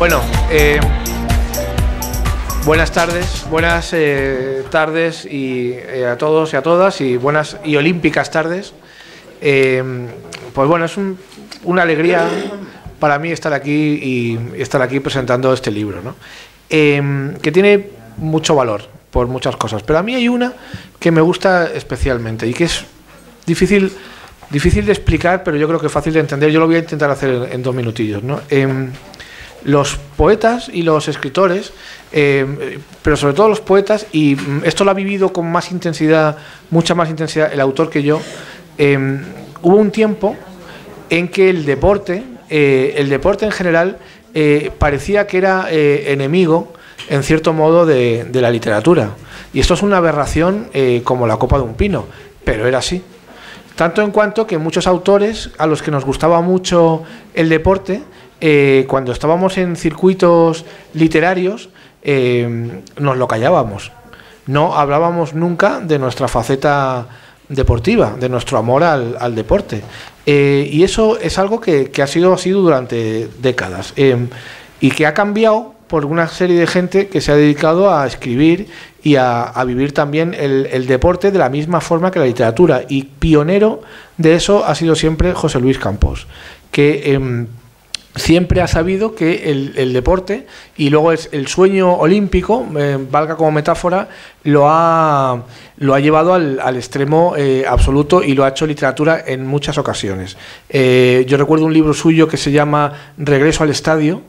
Bueno, buenas tardes y a todos y a todas, y buenas y olímpicas tardes. Pues bueno, es una alegría para mí estar aquí presentando este libro, ¿no? Que tiene mucho valor por muchas cosas, pero a mí hay una que me gusta especialmente y que es difícil de explicar, pero yo creo que es fácil de entender. Yo lo voy a intentar hacer en 2 minutillos, ¿no? Los poetas y los escritores, pero sobre todo los poetas, y esto lo ha vivido con más intensidad, mucha más intensidad el autor que yo. Hubo un tiempo en que el deporte en general parecía que era enemigo, en cierto modo, de la literatura. Y esto es una aberración como la copa de un pino, pero era así. Tanto en cuanto que muchos autores a los que nos gustaba mucho el deporte, cuando estábamos en circuitos literarios, nos lo callábamos. No hablábamos nunca de nuestra faceta deportiva, de nuestro amor al deporte. Y eso es algo que ha sido así durante décadas, y que ha cambiado por una serie de gente que se ha dedicado a escribir y a vivir también el deporte de la misma forma que la literatura. Y pionero de eso ha sido siempre José Luis Campos, que siempre ha sabido que el deporte, y luego es el sueño olímpico, valga como metáfora, lo ha llevado al extremo absoluto, y lo ha hecho literatura en muchas ocasiones. Yo recuerdo un libro suyo que se llama Regreso al estadio,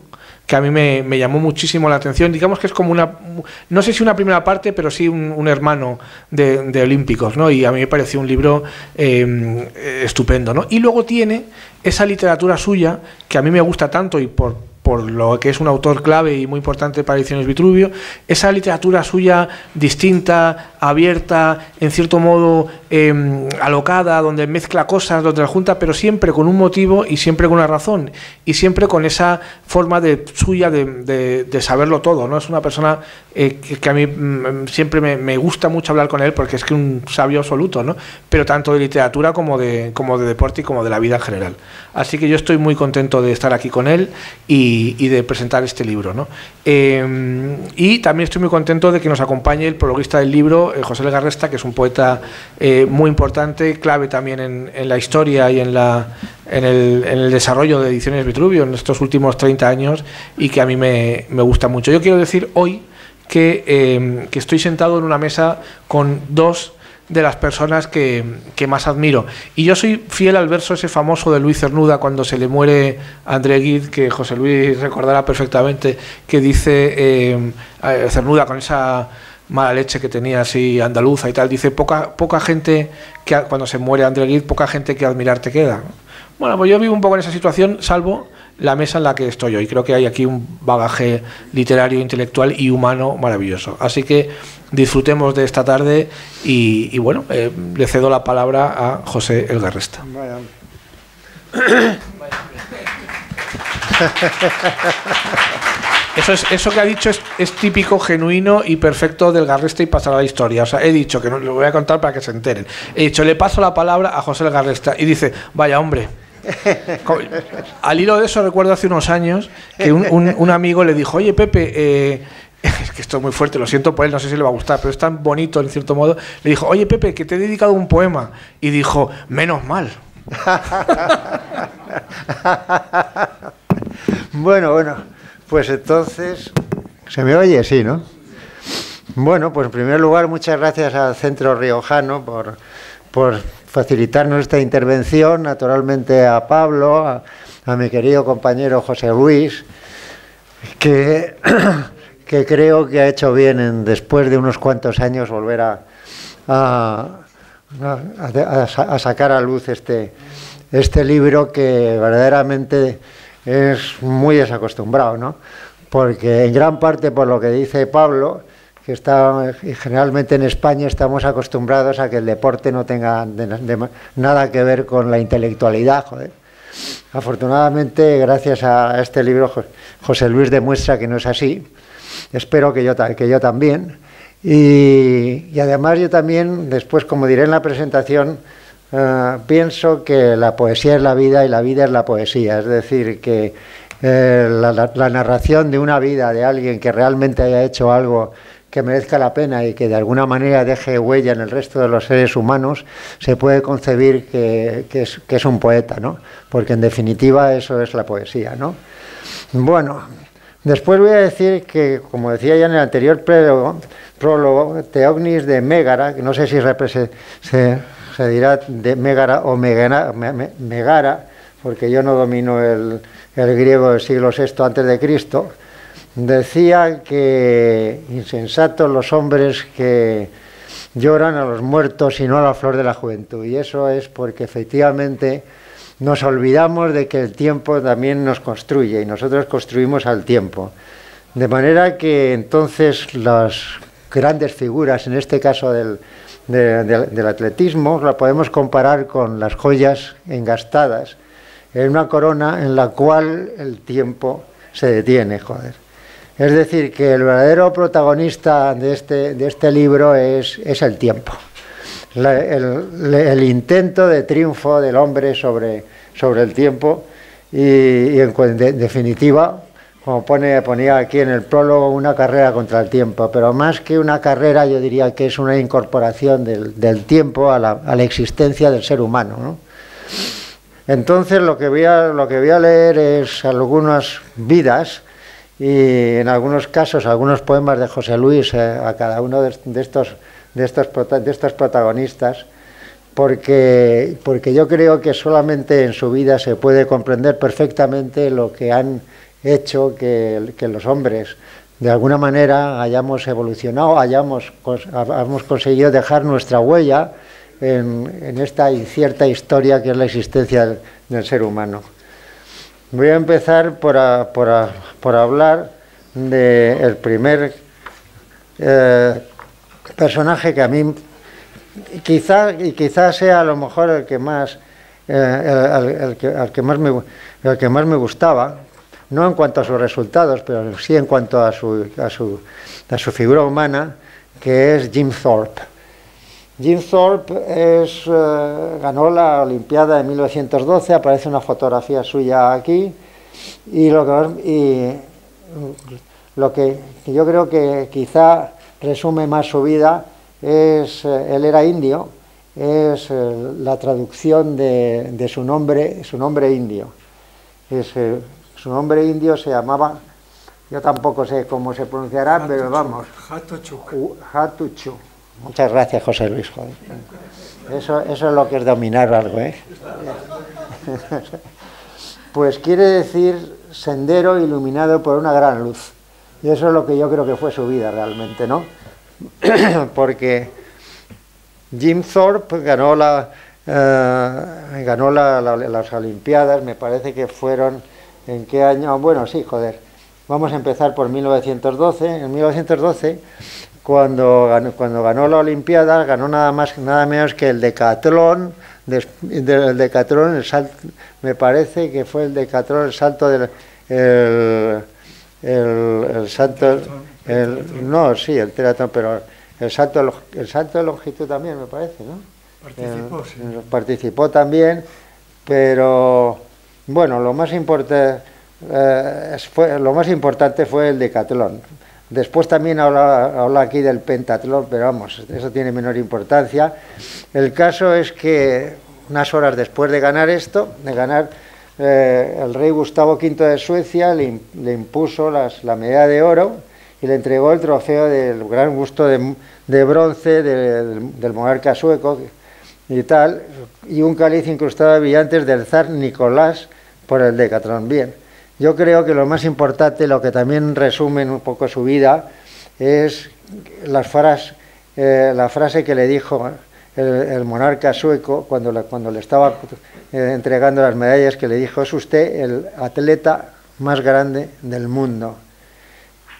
que a mí me llamó muchísimo la atención. Digamos que es como no sé si una primera parte, pero sí un hermano de Olímpicos, ¿no? Y a mí me pareció un libro estupendo, ¿no? Y luego tiene esa literatura suya, que a mí me gusta tanto, y por lo que es un autor clave y muy importante para Ediciones Vitruvio, esa literatura suya distinta, abierta, en cierto modo alocada, donde mezcla cosas, donde la junta, pero siempre con un motivo y siempre con una razón, y siempre con esa forma suya de saberlo todo, ¿no? Es una persona que a mí siempre me gusta mucho hablar con él, porque es que un sabio absoluto, ¿no? Pero tanto de literatura como de deporte y como de la vida en general. Así que yo estoy muy contento de estar aquí con él y de presentar este libro, ¿no? Y también estoy muy contento de que nos acompañe el prologuista del libro, José L. Garresta, que es un poeta muy importante, clave también en la historia y en el desarrollo de Ediciones Vitruvio en estos últimos 30 años, y que a mí me gusta mucho. Yo quiero decir hoy que estoy sentado en una mesa con dos de las personas que más admiro, y yo soy fiel al verso ese famoso de Luis Cernuda cuando se le muere a André Gide, que José Luis recordará perfectamente, que dice Cernuda, con esa mala leche que tenía así andaluza y tal, dice: poca gente que cuando se muere André Gide, poca gente que admirar te queda. Bueno, pues yo vivo un poco en esa situación, salvo la mesa en la que estoy hoy. Creo que hay aquí un bagaje literario, intelectual y humano maravilloso. Así que disfrutemos de esta tarde y bueno, le cedo la palabra a José L. Garresta. Vaya. Eso que ha dicho es típico, genuino y perfecto del Garresta, y pasará a la historia. O sea, he dicho, que no lo voy a contar para que se enteren, he dicho: le paso la palabra a José L. Garresta, y dice: vaya hombre. Al hilo de eso, recuerdo hace unos años que un amigo le dijo: oye, Pepe, es que esto es muy fuerte, lo siento por él, no sé si le va a gustar, pero es tan bonito en cierto modo. Le dijo: oye, Pepe, que te he dedicado un poema. Y dijo: menos mal. Bueno, pues entonces, ¿se me oye? Sí, ¿no? Bueno, pues en primer lugar, muchas gracias al Centro Riojano por facilitarnos esta intervención, naturalmente a Pablo, a mi querido compañero José Luis, que creo que ha hecho bien después de unos cuantos años volver a sacar a luz este libro, que verdaderamente es muy desacostumbrado, ¿no? Porque en gran parte, por lo que dice Pablo, que generalmente en España estamos acostumbrados a que el deporte no tenga nada que ver con la intelectualidad, joder. Afortunadamente, gracias a este libro, José Luis demuestra que no es así. Espero que yo también. Y además yo también, después, como diré en la presentación, pienso que la poesía es la vida y la vida es la poesía. Es decir, que la narración de una vida de alguien que realmente haya hecho algo que merezca la pena y que de alguna manera deje huella en el resto de los seres humanos, se puede concebir que es un poeta, ¿no? Porque en definitiva eso es la poesía, ¿no? Bueno, después voy a decir que, como decía ya en el anterior prólogo, Teognis de Mégara, que no sé si se dirá de Mégara o Megara, porque yo no domino el griego del siglo VI antes de Cristo, decía que insensatos los hombres que lloran a los muertos y no a la flor de la juventud. Y eso es porque efectivamente nos olvidamos de que el tiempo también nos construye y nosotros construimos al tiempo. De manera que entonces las grandes figuras, en este caso del atletismo, la podemos comparar con las joyas engastadas en una corona en la cual el tiempo se detiene, joder. Es decir, que el verdadero protagonista de este libro es el tiempo. El intento de triunfo del hombre sobre el tiempo y en definitiva, como ponía aquí en el prólogo, una carrera contra el tiempo. Pero más que una carrera, yo diría que es una incorporación del tiempo a la existencia del ser humano, ¿no? Entonces lo que voy a leer es algunas vidas y en algunos casos algunos poemas de José Luis a cada uno de estos protagonistas, porque yo creo que solamente en su vida se puede comprender perfectamente lo que han hecho que los hombres de alguna manera hayamos evolucionado, hayamos conseguido dejar nuestra huella en esta incierta historia que es la existencia del ser humano. Voy a empezar por hablar del primer personaje que a mí quizá sea a lo mejor el que más me gustaba, no en cuanto a sus resultados, pero sí en cuanto a su figura humana, que es Jim Thorpe. Jim Thorpe ganó la Olimpiada de 1912, aparece una fotografía suya aquí, y lo que yo creo que quizá resume más su vida es, él era indio, es la traducción de su nombre indio. Su nombre indio se llamaba, yo tampoco sé cómo se pronunciará, Hatuchu, pero vamos, Hatuchu. Muchas gracias, José Luis. Eso es lo que es dominar algo, ¿eh? Pues quiere decir sendero iluminado por una gran luz. Y eso es lo que yo creo que fue su vida realmente, ¿no? Porque Jim Thorpe ganó las Olimpiadas, me parece que fueron, ¿en qué año? Bueno, sí, joder. Vamos a empezar por 1912. En 1912... Cuando ganó la Olimpiada, ganó nada menos que el decatlón, me parece que fue el decatlón, el salto del el teratón, pero el salto de longitud también, me parece, ¿no? Participó, sí. Participó también, pero bueno, lo más importante fue el decatlón. Después también habla aquí del pentatlón, pero vamos, eso tiene menor importancia. El caso es que unas horas después de ganar el rey Gustavo V de Suecia le impuso la medalla de oro y le entregó el trofeo del gran busto de bronce del monarca sueco y tal, y un cáliz incrustado de brillantes del zar Nicolás por el decatlón. Bien. Yo creo que lo más importante, lo que también resume un poco su vida, es la frase que le dijo el monarca sueco cuando le estaba entregando las medallas, que le dijo: es usted el atleta más grande del mundo.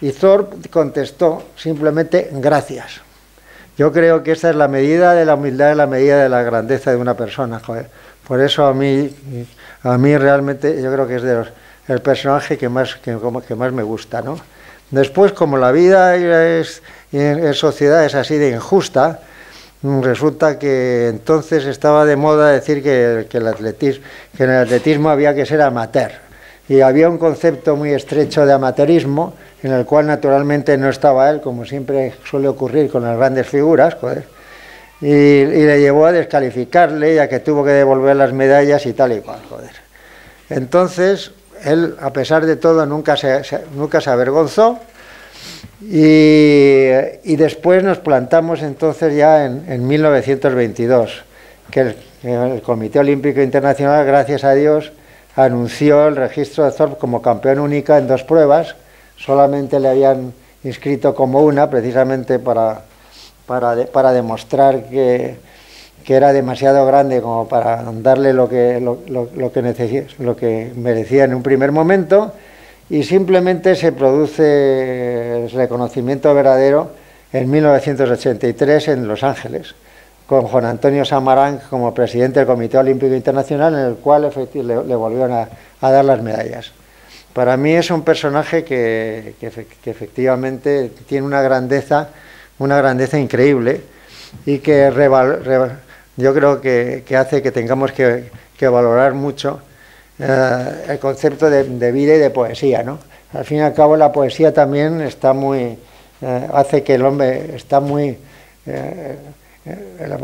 Y Thorpe contestó simplemente: gracias. Yo creo que esa es la medida de la humildad, es la medida de la grandeza de una persona, joder. Por eso a mí realmente yo creo que es el personaje que más me gusta, ¿no? Después, como la vida en sociedad es así de injusta, resulta que entonces estaba de moda decir que en el atletismo había que ser amateur. y había un concepto muy estrecho de amateurismo, en el cual naturalmente no estaba él, como siempre suele ocurrir con las grandes figuras, joder, y le llevó a descalificarle, ya que tuvo que devolver las medallas y tal y cual, joder. Entonces, él, a pesar de todo, nunca se avergonzó, y después nos plantamos entonces ya en 1922, que el Comité Olímpico Internacional, gracias a Dios, anunció el registro de Thorpe como campeón única en 2 pruebas. Solamente le habían inscrito como una, precisamente para demostrar que era demasiado grande como para darle lo que merecía en un primer momento, y simplemente se produce el reconocimiento verdadero en 1983 en Los Ángeles, con Juan Antonio Samarán como presidente del Comité Olímpico Internacional, en el cual le volvieron a dar las medallas. Para mí es un personaje que efectivamente tiene una grandeza increíble, y que yo creo que hace que tengamos que valorar mucho el concepto de vida y de poesía, ¿no? Al fin y al cabo, la poesía también está muy hace que el hombre está muy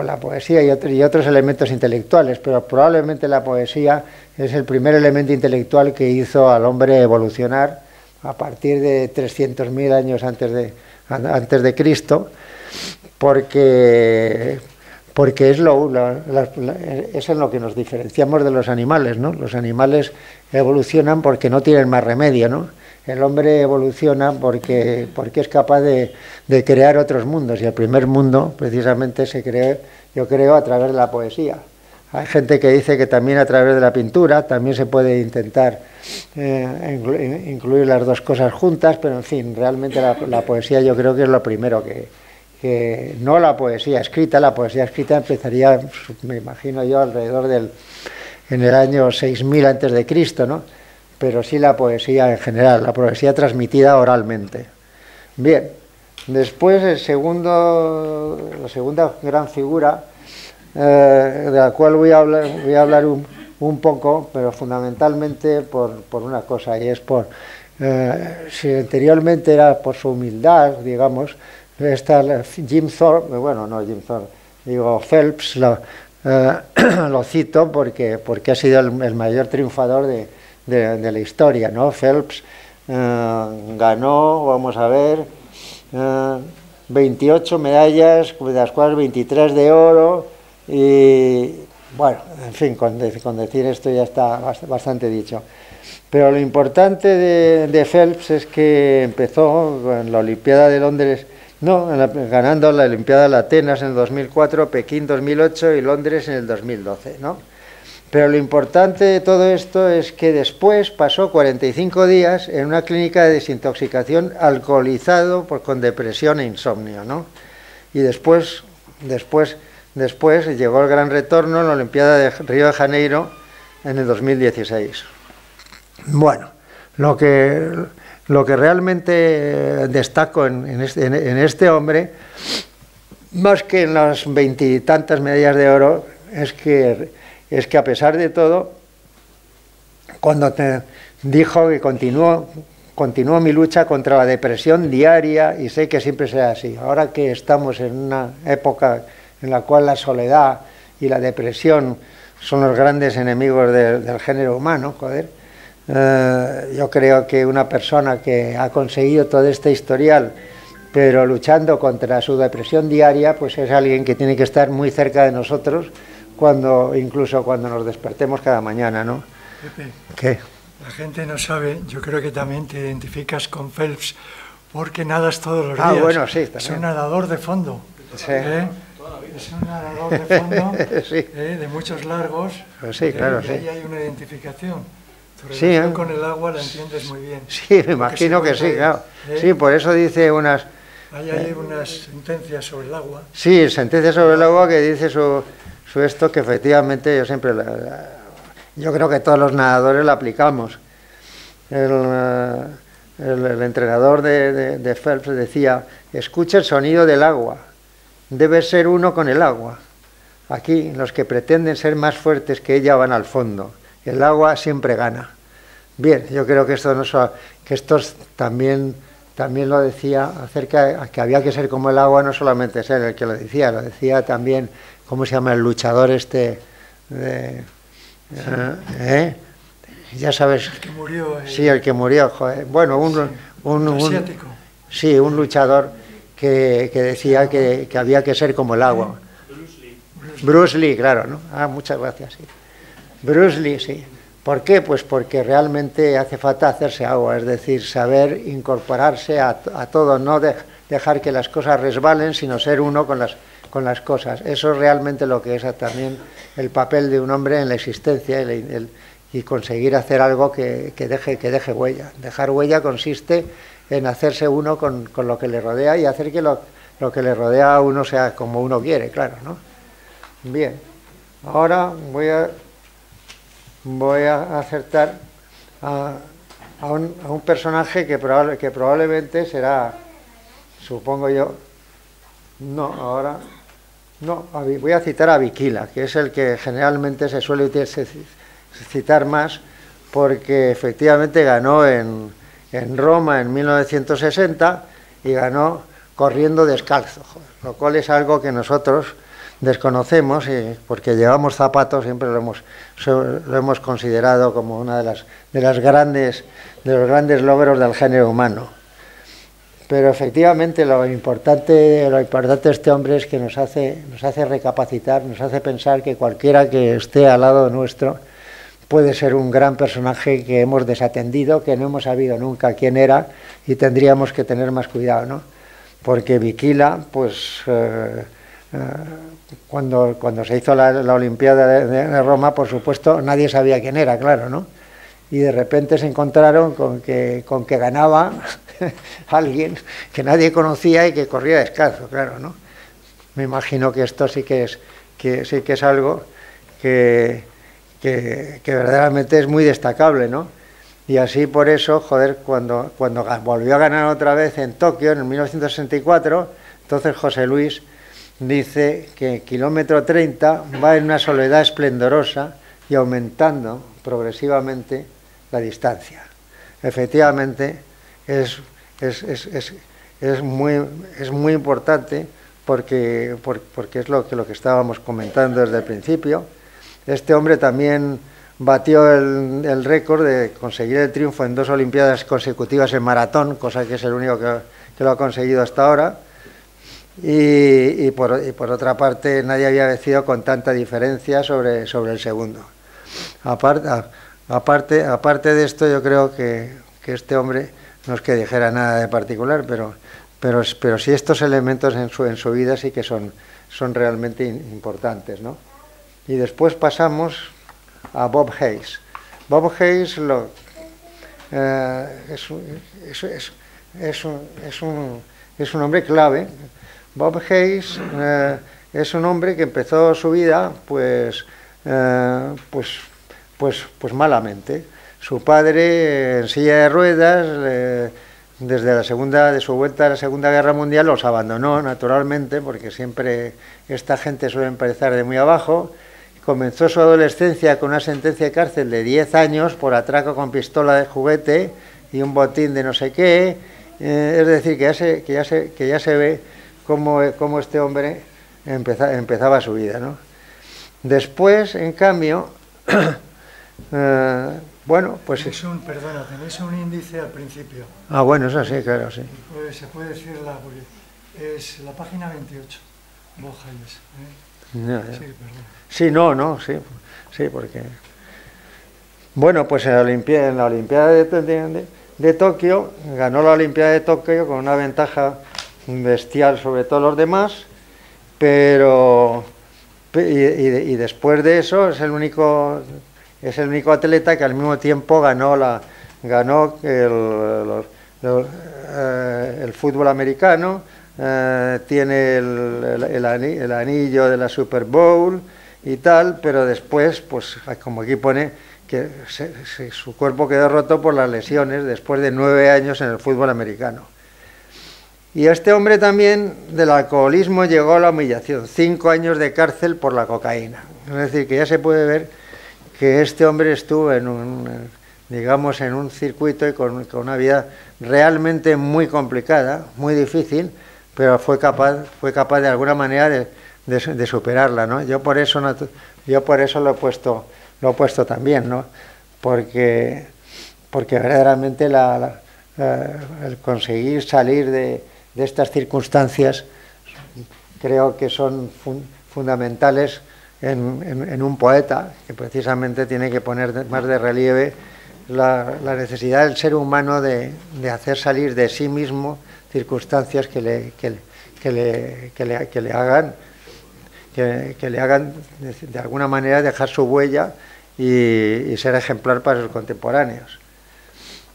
la poesía y otros elementos intelectuales, pero probablemente la poesía es el primer elemento intelectual que hizo al hombre evolucionar a partir de 300.000 años antes de Cristo, porque es en lo que nos diferenciamos de los animales, ¿no? Los animales evolucionan porque no tienen más remedio, ¿no? El hombre evoluciona porque es capaz de crear otros mundos, y el primer mundo precisamente se creó, yo creo, a través de la poesía. Hay gente que dice que también a través de la pintura también se puede intentar incluir las dos cosas juntas, pero en fin, realmente la poesía yo creo que es lo primero que no la poesía escrita. La poesía escrita empezaría, me imagino yo, alrededor en el año 6000 antes de Cristo, ¿no? Pero sí la poesía en general, la poesía transmitida oralmente. Bien, después la segunda gran figura, de la cual voy a hablar un poco, pero fundamentalmente por una cosa, y es si anteriormente era por su humildad, digamos, Jim Thorpe, digo Phelps, lo cito porque ha sido el mayor triunfador de la historia, ¿no? Phelps ganó, vamos a ver, 28 medallas, de las cuales 23 de oro, y bueno, en fin, con decir esto ya está bastante dicho. Pero lo importante de Phelps es que empezó en la Olimpiada de Londres, ganando la Olimpiada de Atenas en el 2004, Pekín 2008 y Londres en el 2012, ¿no? Pero lo importante de todo esto es que después pasó 45 días en una clínica de desintoxicación, alcoholizado con depresión e insomnio, ¿no? Y después llegó el gran retorno en la Olimpiada de Río de Janeiro en el 2016. Bueno, lo que realmente destaco en este hombre, más que en las 20 y tantas medallas de oro, es que a pesar de todo, cuando te dijo que continuó mi lucha contra la depresión diaria, y sé que siempre será así. Ahora que estamos en una época en la cual la soledad y la depresión son los grandes enemigos del género humano, joder, yo creo que una persona que ha conseguido todo este historial, pero luchando contra su depresión diaria, pues es alguien que tiene que estar muy cerca de nosotros, incluso cuando nos despertemos cada mañana, ¿no? Pepe, ¿Qué? la gente no sabe, yo creo que también te identificas con Phelps porque nadas todos los días. Bueno, sí, también. Es un nadador de fondo. Sí. Es un nadador de fondo, sí. De muchos largos. Pues sí, claro, y ahí sí. hay una identificación. Tu Sí, relación con el agua la entiendes muy bien. Sí, me imagino que sí, claro. Sí, por eso dice unas... Ahí hay unas sentencias sobre el agua. Sí, sentencias sobre el agua que dice su esto, que efectivamente yo siempre... yo creo que todos los nadadores la aplicamos. El entrenador de Phelps decía: escucha el sonido del agua, debe ser uno con el agua. Aquí los que pretenden ser más fuertes que ella van al fondo. El agua siempre gana. Bien, yo creo que esto no que estos también lo decía acerca de que había que ser como el agua, no solamente ser el que lo decía también, ¿cómo se llama el luchador este? Ya sabes. El que murió. Sí, el que murió, joder. Bueno, asiático. Sí, un luchador que decía que había que ser como el agua. Bruce Lee, claro, ¿no? Muchas gracias, sí. Bruce Lee, sí. ¿Por qué? Pues porque realmente hace falta hacerse agua, es decir, saber incorporarse a todo, no dejar que las cosas resbalen, sino ser uno con las cosas. Eso es realmente lo que es también el papel de un hombre en la existencia y conseguir hacer algo que deje huella. Dejar huella consiste en hacerse uno con lo que le rodea y hacer que lo que le rodea a uno sea como uno quiere, claro, ¿no? Bien, ahora voy a acertar a un personaje que probablemente será, supongo yo, voy a citar a Viquila, que es el que generalmente se suele citar más, porque efectivamente ganó en Roma en 1960 y ganó corriendo descalzo, lo cual es algo que nosotros desconocemos, porque llevamos zapatos, siempre lo hemos considerado como una de los grandes logros del género humano. Pero efectivamente lo importante de este hombre es que nos hace recapacitar, nos hace pensar que cualquiera que esté al lado nuestro puede ser un gran personaje que hemos desatendido, que no hemos sabido nunca quién era y tendríamos que tener más cuidado, ¿no? Porque Viquila, pues cuando se hizo la Olimpiada de Roma, por supuesto, nadie sabía quién era, claro, ¿no? Y de repente se encontraron con que ganaba alguien que nadie conocía y que corría descalzo, claro, ¿no? Me imagino que esto sí que es algo que verdaderamente es muy destacable, ¿no? Y así por eso, joder, cuando volvió a ganar otra vez en Tokio en 1964, entonces José Luis dice que kilómetro 30 va en una soledad esplendorosa y aumentando progresivamente la distancia. Efectivamente es muy importante porque es lo que estábamos comentando desde el principio. Este hombre también batió el récord de conseguir el triunfo en 2 Olimpiadas consecutivas en maratón, cosa que es el único que lo ha conseguido hasta ahora. Y por otra parte, nadie había vencido con tanta diferencia sobre el segundo. Aparte de esto, yo creo que este hombre no es que dijera nada de particular, pero sí estos elementos en su vida sí que son realmente importantes, ¿no? Y después pasamos a Bob Hayes. Bob Hayes es un hombre clave. Bob Hayes es un hombre que empezó su vida pues malamente. Su padre en silla de ruedas, desde su vuelta a la Segunda Guerra Mundial, los abandonó naturalmente, porque siempre esta gente suele empezar de muy abajo. Comenzó su adolescencia con una sentencia de cárcel de 10 años por atraco con pistola de juguete y un botín de no sé qué. Es decir, que ya se ve cómo este hombre empezaba su vida, ¿no? Después, en cambio, bueno, pues... Tenéis un índice al principio. Bueno, eso sí, claro, sí. Pues se puede decir porque es la página 28, Bob Hayes, Ya. Sí, perdón. Sí, sí, porque... Bueno, pues en la Olimpiada de Tokio, ganó la Olimpiada de Tokio con una ventaja bestial sobre todos los demás, pero... Y después de eso es el único atleta que al mismo tiempo ganó el fútbol americano, tiene el anillo de la Super Bowl y tal, pero después, pues como aquí pone, que su cuerpo quedó roto por las lesiones después de 9 años en el fútbol americano. Y este hombre también del alcoholismo llegó a la humillación, 5 años de cárcel por la cocaína. Es decir, que ya se puede ver que este hombre estuvo digamos, en un circuito y con una vida realmente muy complicada, muy difícil, pero fue capaz de alguna manera de superarla, ¿no? Yo por eso lo he puesto también, ¿no? Porque verdaderamente el conseguir salir de estas circunstancias creo que son fundamentales en un poeta, que precisamente tiene que poner más de relieve la necesidad del ser humano de hacer salir de sí mismo circunstancias que le hagan de alguna manera dejar su huella y ser ejemplar para sus contemporáneos.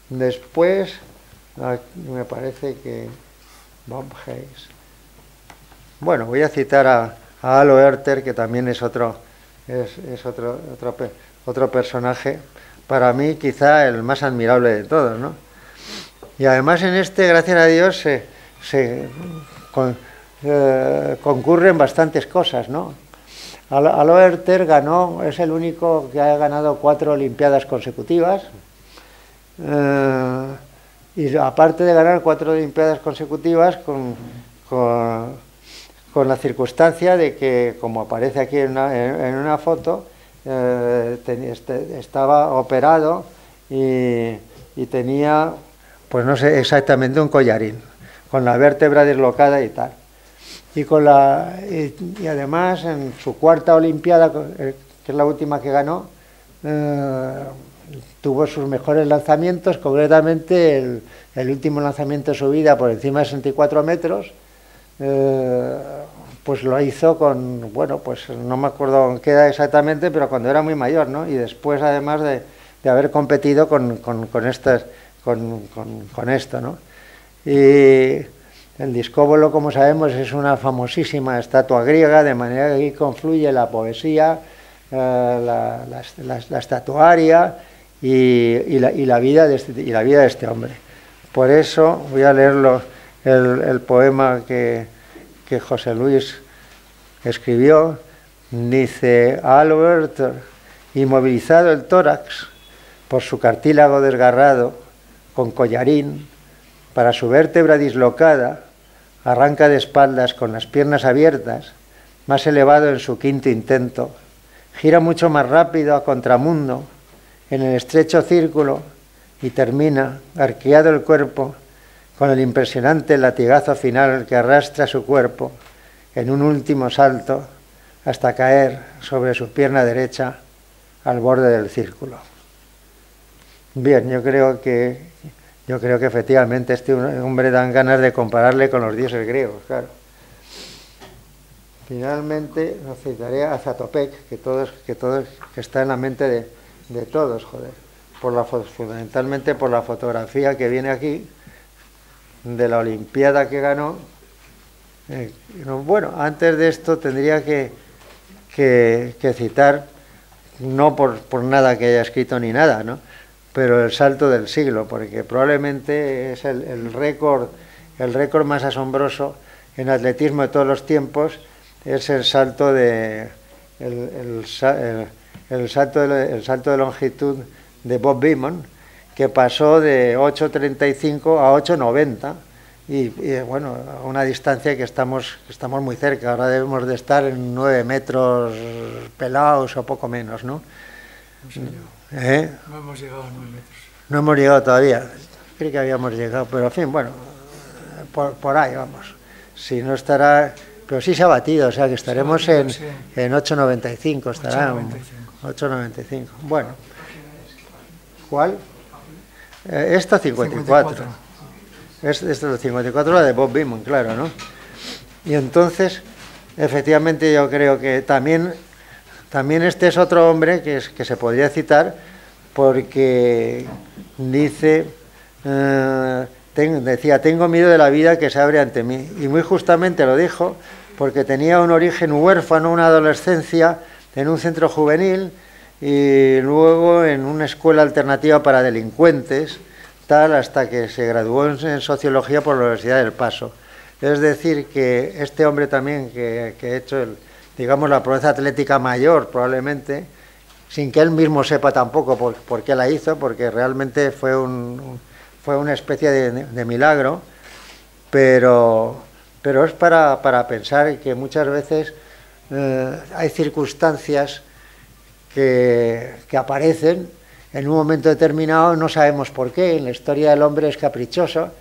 Después, me parece que Bob Hayes. Bueno, voy a citar a Alo Herter, que también es otro personaje, para mí quizá el más admirable de todos, ¿no? Y además en gracias a Dios, concurren bastantes cosas, ¿no? Alo Herter es el único que ha ganado 4 Olimpiadas consecutivas, y aparte de ganar 4 Olimpiadas consecutivas con la circunstancia de que, como aparece aquí en una foto, estaba operado y tenía, pues no sé exactamente, un collarín, con la vértebra dislocada y tal. Y además, en su 4ª Olimpiada, que es la última que ganó, tuvo sus mejores lanzamientos, concretamente el último lanzamiento de su vida por encima de 64 metros, pues lo hizo pues no me acuerdo qué edad exactamente, pero cuando era muy mayor, ¿no? Y después, además de haber competido con esto, ¿no? Y el discóbolo, como sabemos, es una famosísima estatua griega, de manera que aquí confluye la poesía, la estatuaria y la vida de este hombre. Por eso voy a leerlo, el poema que José Luis escribió. Dice: Alo Herter, inmovilizado el tórax por su cartílago desgarrado, con collarín, para su vértebra dislocada, arranca de espaldas con las piernas abiertas, más elevado en su 5º intento, gira mucho más rápido a contramundo en el estrecho círculo y termina, arqueado el cuerpo, con el impresionante latigazo final que arrastra su cuerpo en un último salto hasta caer sobre su pierna derecha al borde del círculo. Bien, yo creo que efectivamente este hombre dan ganas de compararle con los dioses griegos, claro. Finalmente, nos citaré a Zatopek, que está en la mente de todos, joder, fundamentalmente por la fotografía que viene aquí, de la Olimpiada que ganó. Bueno, antes de esto tendría que citar, no por nada que haya escrito ni nada, ¿no?, pero el salto del siglo, porque probablemente es el récord más asombroso en atletismo de todos los tiempos, es el salto de longitud de Bob Beamon, que pasó de 8,35 a 8,90 y bueno, a una distancia que estamos muy cerca. Ahora debemos de estar en 9 metros pelados o poco menos, ¿no? No hemos llegado a 9 metros. No hemos llegado todavía. Creo que habíamos llegado, pero en fin, bueno, por ahí vamos. Si no estará, pero sí se ha batido, o sea que estaremos en 8,95, estará 8,95. Bueno, ¿cuál? Esta 54. Esta es la 54, la de Bob Beamon, claro, ¿no? Y entonces, efectivamente, yo creo que también este es otro hombre que se podría citar, porque dice, decía: tengo miedo de la vida que se abre ante mí. Y muy justamente lo dijo porque tenía un origen huérfano, una adolescencia en un centro juvenil y luego en una escuela alternativa para delincuentes, tal, hasta que se graduó en sociología por la Universidad del Paso. Es decir, que este hombre también, que ha hecho, digamos, la proeza atlética mayor probablemente, sin que él mismo sepa tampoco por qué la hizo, porque realmente fue una especie de milagro, pero es para pensar que muchas veces hay circunstancias que aparecen en un momento determinado, no sabemos por qué. En la historia del hombre es caprichoso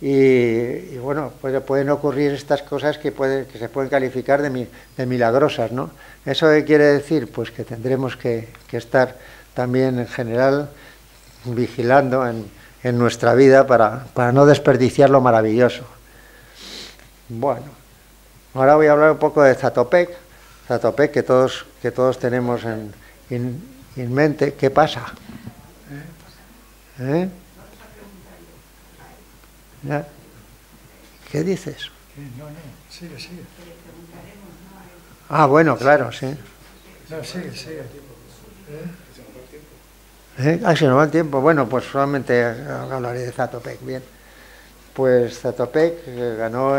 y bueno, pues pueden ocurrir estas cosas que se pueden calificar de milagrosas, ¿no? ¿Eso qué quiere decir? Pues que tendremos que estar también en general vigilando en nuestra vida para no desperdiciar lo maravilloso. Bueno, ahora voy a hablar un poco de Zatopek, que todos tenemos en mente. ¿Qué pasa? ¿Ya? ¿Qué dices? No, sigue. Ah, bueno, claro, sí. No, sigue. Si no va el tiempo. Bueno, pues solamente hablaré de Zatopek. Bien. Pues Zatopek ganó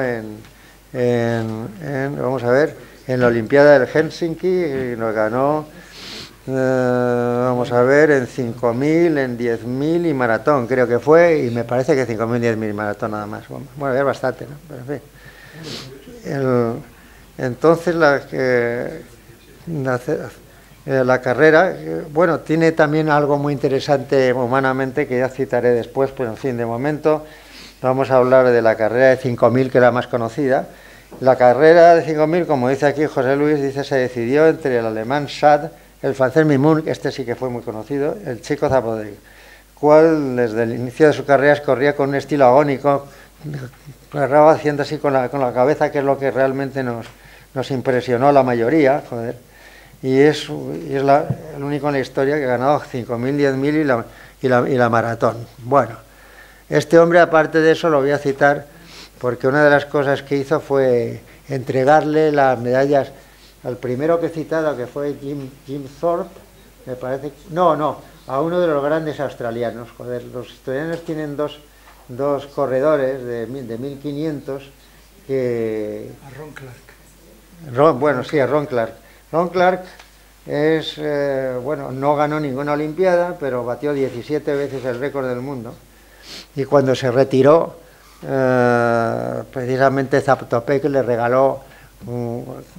vamos a ver, en la Olimpiada del Helsinki, y nos ganó, vamos a ver, en 5.000, en 10.000 y maratón, creo que fue, y me parece que 5.000, 10.000 y maratón nada más. Bueno, es bastante, ¿no? Pero en fin. Entonces la carrera, bueno, tiene también algo muy interesante humanamente que ya citaré después, pero en fin, de momento vamos a hablar de la carrera de 5.000, que es la más conocida. La carrera de 5.000, como dice aquí José Luis, se decidió entre el alemán Schad, el francés Mimoun, este sí que fue muy conocido, el chico Zapotec, cual desde el inicio de su carrera corría con un estilo agónico, agarraba haciendo así con la cabeza, que es lo que realmente nos impresionó a la mayoría, joder. Y es el único en la historia que ha ganado 5.000, 10.000 y la maratón. Bueno, este hombre, aparte de eso, lo voy a citar porque una de las cosas que hizo fue entregarle las medallas al primero que he citado, que fue Jim Thorpe, me parece. No, a uno de los grandes australianos. Joder, los australianos tienen dos corredores de 1.500 que... A Ron Clark. A Ron Clark. Ron Clark no ganó ninguna olimpiada, pero batió 17 veces el récord del mundo. Y cuando se retiró, precisamente Zatopek le regaló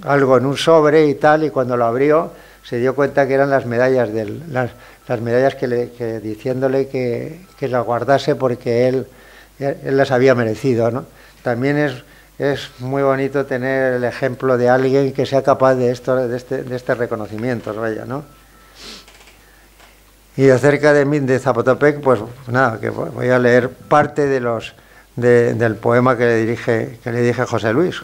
algo en un sobre y tal, y cuando lo abrió se dio cuenta que eran las medallas las medallas que diciéndole que las guardase porque él las había merecido, ¿no? También es muy bonito tener el ejemplo de alguien que sea capaz de este reconocimiento, vaya, ¿no? Y acerca de Zapotopek, pues nada, que voy a leer parte del poema que le dije a José Luis.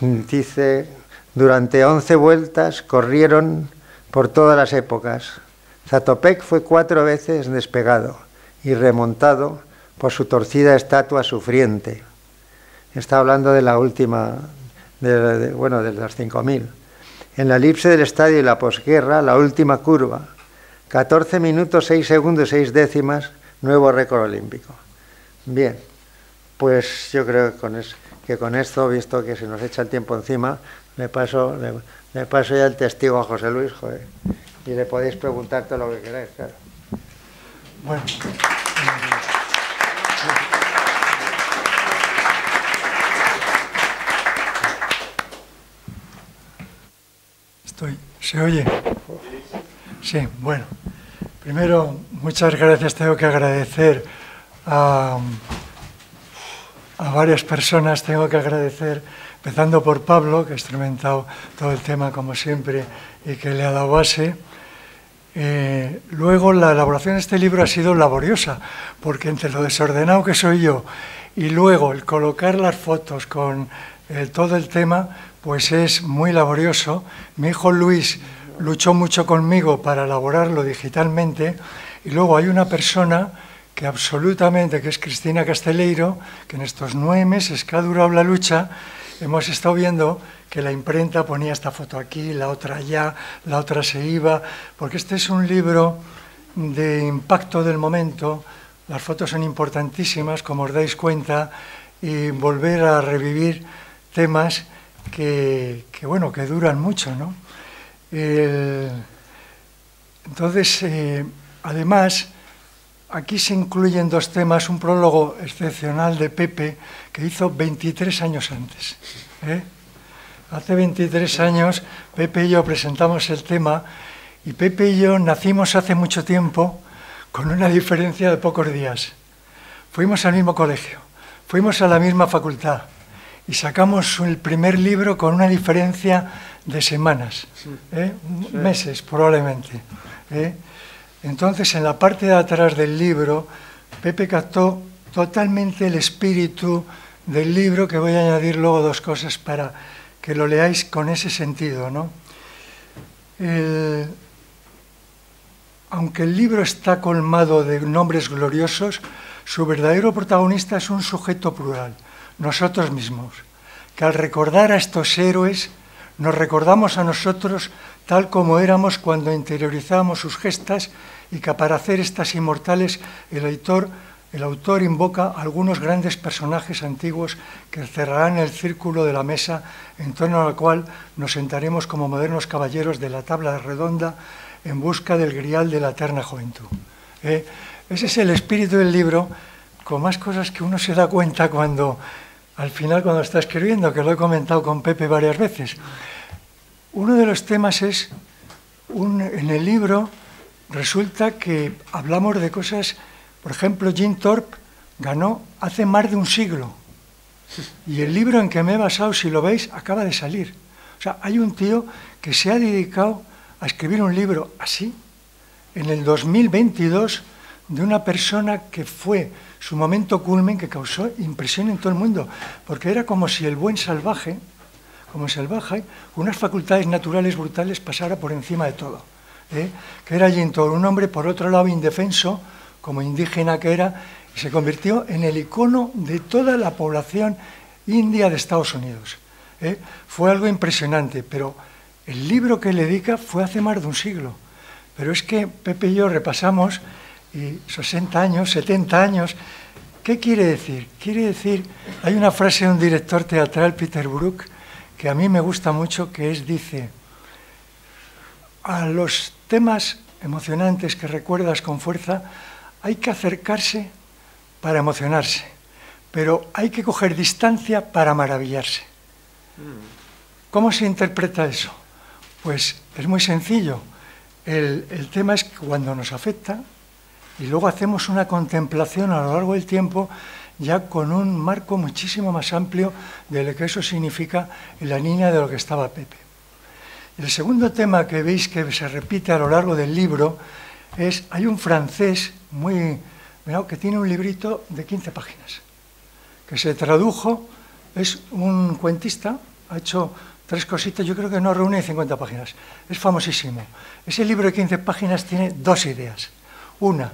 Dice: durante 11 vueltas corrieron por todas las épocas. Zatopek fue 4 veces despegado y remontado por su torcida estatua sufriente. Está hablando de la última, de las 5.000. En la elipse del estadio y la posguerra, la última curva. 14 minutos, 6 segundos, 6 décimas, nuevo récord olímpico. Bien, pues yo creo que con esto, visto que se nos echa el tiempo encima, le paso ya el testigo a José Luis, joder, y le podéis preguntar todo lo que queráis, claro. Bueno. ¿Se oye? Sí, bueno. Primero, muchas gracias. Tengo que agradecer a varias personas. Tengo que agradecer, empezando por Pablo, que ha instrumentado todo el tema como siempre y que le ha dado base. Luego, la elaboración de este libro ha sido laboriosa, porque entre lo desordenado que soy yo y luego el colocar las fotos con todo el tema, pues es muy laborioso. Mi hijo Luis luchó mucho conmigo para elaborarlo digitalmente, y luego hay una persona que es Cristina Casteleiro, que en estos 9 meses que ha durado la lucha hemos estado viendo que la imprenta ponía esta foto aquí, la otra allá, la otra se iba, porque este es un libro de impacto del momento. Las fotos son importantísimas, como os dais cuenta, y volver a revivir temas que duran mucho, ¿no? Entonces, además, aquí se incluyen dos temas, un prólogo excepcional de Pepe, que hizo 23 años antes. Hace 23 años, Pepe y yo presentamos el tema, y Pepe y yo nacimos hace mucho tiempo con una diferencia de pocos días. Fuimos al mismo colegio, fuimos a la misma facultad, y sacamos el primer libro con una diferencia de semanas, meses probablemente. Entonces, en la parte de atrás del libro, Pepe captó totalmente el espíritu del libro, que voy a añadir luego dos cosas para que lo leáis con ese sentido, ¿no? Aunque el libro está colmado de nombres gloriosos, su verdadero protagonista es un sujeto plural, nosotros mismos, que al recordar a estos héroes, nos recordamos a nosotros tal como éramos cuando interiorizábamos sus gestas, y que para hacer estas inmortales el autor invoca a algunos grandes personajes antiguos que cerrarán el círculo de la mesa en torno al cual nos sentaremos como modernos caballeros de la tabla redonda en busca del grial de la eterna juventud. Ese es el espíritu del libro, con más cosas que uno se da cuenta cuando, al final, cuando está escribiendo, que lo he comentado con Pepe varias veces. Uno de los temas es, en el libro resulta que hablamos de cosas, por ejemplo, Jim Thorpe ganó hace más de un siglo, y el libro en que me he basado, si lo veis, acaba de salir. O sea, hay un tío que se ha dedicado a escribir un libro así, en el 2022, de una persona que fue su momento culmen, que causó impresión en todo el mundo, porque era como si el buen salvaje, como salvaje, con unas facultades naturales brutales, pasara por encima de todo. Que era Jim Thorpe, un hombre, por otro lado, indefenso, como indígena que era, y se convirtió en el icono de toda la población india de Estados Unidos. Fue algo impresionante, pero el libro que le dedica fue hace más de un siglo. Pero es que Pepe y yo repasamos, y 60 años, 70 años, ¿qué quiere decir? Quiere decir, hay una frase de un director teatral, Peter Brook, que a mí me gusta mucho, que dice, a los temas emocionantes que recuerdas con fuerza, hay que acercarse para emocionarse, pero hay que coger distancia para maravillarse. ¿Cómo se interpreta eso? Pues es muy sencillo. El tema es que cuando nos afecta, y luego hacemos una contemplación a lo largo del tiempo, ya con un marco muchísimo más amplio de lo que eso significa en la línea de lo que estaba Pepe. El segundo tema que veis que se repite a lo largo del libro es, hay un francés que tiene un librito de 15 páginas, que se tradujo, es un cuentista, ha hecho 3 cositas, yo creo que no reúne 50 páginas, es famosísimo. Ese libro de 15 páginas tiene 2 ideas. Una,